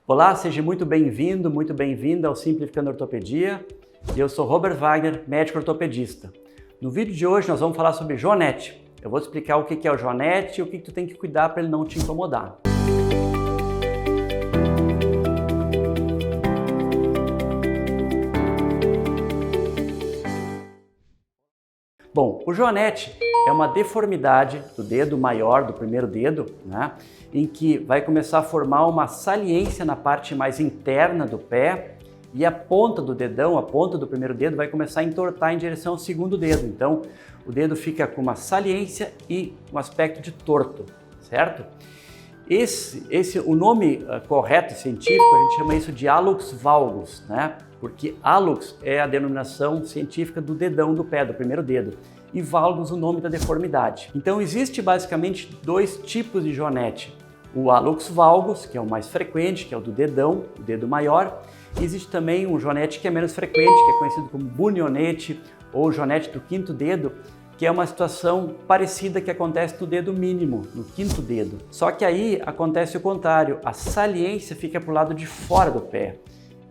Olá, seja muito bem-vindo, muito bem-vinda ao Simplificando Ortopedia. Eu sou Robert Wagner, médico ortopedista. No vídeo de hoje nós vamos falar sobre joanete. Eu vou te explicar o que é o joanete e o que tu tem que cuidar para ele não te incomodar. Bom, o joanete é uma deformidade do dedo maior, do primeiro dedo, né, em que vai começar a formar uma saliência na parte mais interna do pé e a ponta do dedão, a ponta do primeiro dedo, vai começar a entortar em direção ao segundo dedo. Então, o dedo fica com uma saliência e um aspecto de torto, certo? O nome correto científico, a gente chama isso de hallux valgus, né? Porque hallux é a denominação científica do dedão do pé, do primeiro dedo, e valgus o nome da deformidade. Então existe basicamente dois tipos de joanete. O hallux valgus, que é o mais frequente, que é o do dedão, o dedo maior. E existe também um joanete que é menos frequente, que é conhecido como bunionete ou joanete do quinto dedo, que é uma situação parecida que acontece no dedo mínimo, no quinto dedo. Só que aí acontece o contrário, a saliência fica para o lado de fora do pé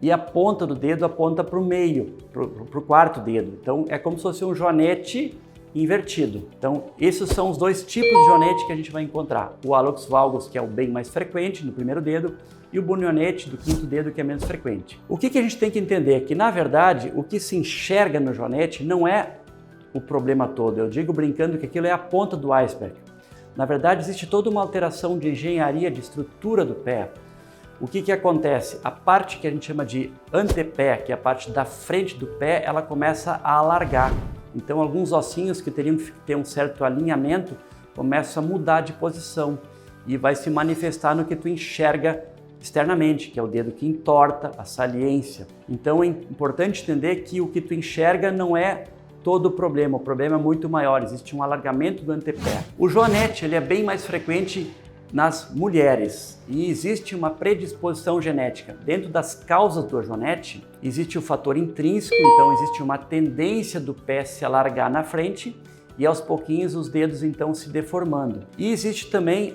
e a ponta do dedo aponta para o meio, para o quarto dedo. Então é como se fosse um joanete invertido. Então esses são os dois tipos de joanete que a gente vai encontrar. O hallux valgus, que é o bem mais frequente no primeiro dedo, e o bunionete do quinto dedo, que é menos frequente. O que a gente tem que entender é que, na verdade, o que se enxerga no joanete não é o problema todo. Eu digo brincando que aquilo é a ponta do iceberg. Na verdade, existe toda uma alteração de engenharia, de estrutura do pé. O que acontece? A parte que a gente chama de antepé, que é a parte da frente do pé, ela começa a alargar. Então, alguns ossinhos que teriam que ter um certo alinhamento começam a mudar de posição e vai se manifestar no que tu enxerga externamente, que é o dedo que entorta, a saliência. Então, é importante entender que o que tu enxerga não é todo o problema é muito maior, existe um alargamento do antepé. O joanete ele é bem mais frequente nas mulheres e existe uma predisposição genética. Dentro das causas do joanete, existe o fator intrínseco, então existe uma tendência do pé se alargar na frente e aos pouquinhos os dedos então se deformando. E existe também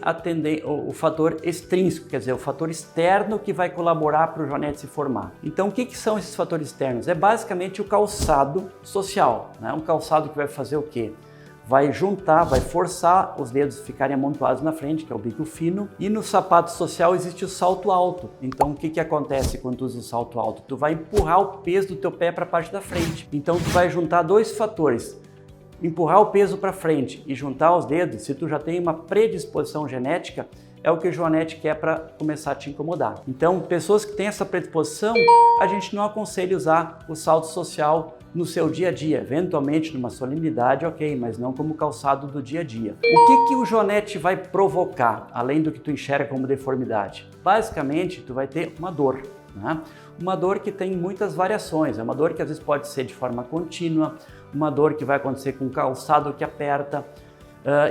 o fator extrínseco, quer dizer, o fator externo que vai colaborar para o joanete se formar. Então o que são esses fatores externos? É basicamente o calçado social, né? Um calçado que vai fazer o quê? Vai juntar, vai forçar os dedos a ficarem amontoados na frente, que é o bico fino. E no sapato social existe o salto alto. Então o que acontece quando tu usa o salto alto? Tu vai empurrar o peso do teu pé para a parte da frente. Então tu vai juntar dois fatores. Empurrar o peso para frente e juntar os dedos, se tu já tem uma predisposição genética, é o que o joanete quer para começar a te incomodar. Então, pessoas que têm essa predisposição, a gente não aconselha usar o salto social no seu dia a dia, eventualmente numa solenidade, ok, mas não como calçado do dia a dia. O que o joanete vai provocar, além do que tu enxerga como deformidade? Basicamente, tu vai ter uma dor, né? Uma dor que tem muitas variações, é uma dor que às vezes pode ser de forma contínua, uma dor que vai acontecer com o calçado que aperta,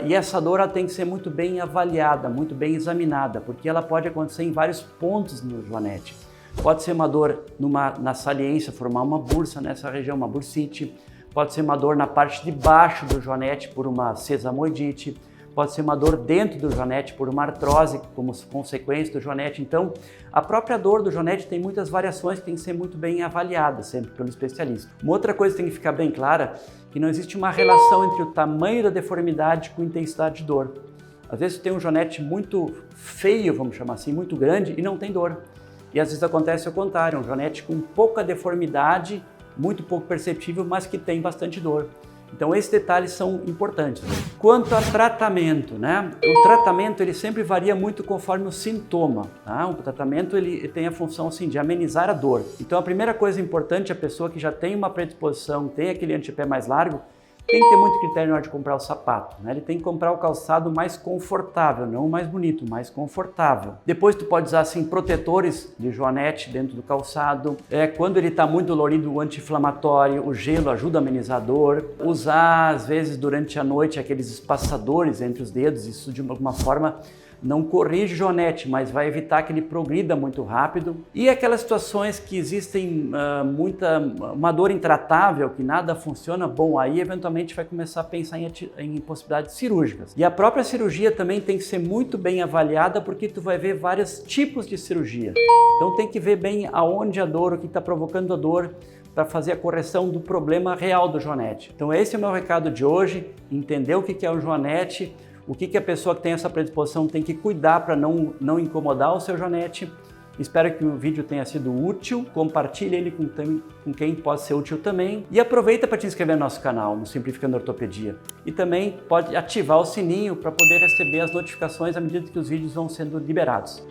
e essa dor ela tem que ser muito bem avaliada, muito bem examinada, porque ela pode acontecer em vários pontos no joanete. Pode ser uma dor na saliência, formar uma bursa nessa região, uma bursite, pode ser uma dor na parte de baixo do joanete por uma sesamoidite, pode ser uma dor dentro do joanete por uma artrose como consequência do joanete. Então, a própria dor do joanete tem muitas variações que tem que ser muito bem avaliadas sempre pelo especialista. Uma outra coisa que tem que ficar bem clara é que não existe uma relação entre o tamanho da deformidade com a intensidade de dor. Às vezes tu tem um joanete muito feio, vamos chamar assim, muito grande e não tem dor. E às vezes acontece o contrário, um joanete com pouca deformidade, muito pouco perceptível, mas que tem bastante dor. Então esses detalhes são importantes. Quanto a tratamento, né? O tratamento ele sempre varia muito conforme o sintoma, tá? O tratamento ele tem a função assim, de amenizar a dor. Então a primeira coisa importante, a pessoa que já tem uma predisposição, tem aquele antepé mais largo, tem que ter muito critério na hora de comprar o sapato, né? Ele tem que comprar o calçado mais confortável, não o mais bonito, mais confortável. Depois tu pode usar assim protetores de joanete dentro do calçado. Quando ele está muito dolorido, o anti-inflamatório, o gelo ajuda a amenizar a dor. Usar às vezes durante a noite aqueles espaçadores entre os dedos, isso de alguma forma não corrige o joanete, mas vai evitar que ele progrida muito rápido. E aquelas situações que existem uma dor intratável, que nada funciona, bom, aí eventualmente vai começar a pensar em possibilidades cirúrgicas. E a própria cirurgia também tem que ser muito bem avaliada, porque tu vai ver vários tipos de cirurgia. Então tem que ver bem aonde a dor, o que está provocando a dor, para fazer a correção do problema real do joanete. Então esse é o meu recado de hoje, entender o que é o joanete, o que a pessoa que tem essa predisposição tem que cuidar para não incomodar o seu joanete. Espero que o vídeo tenha sido útil, compartilhe ele com quem pode ser útil também e aproveita para te inscrever no nosso canal, no Simplificando Ortopedia. E também pode ativar o sininho para poder receber as notificações à medida que os vídeos vão sendo liberados.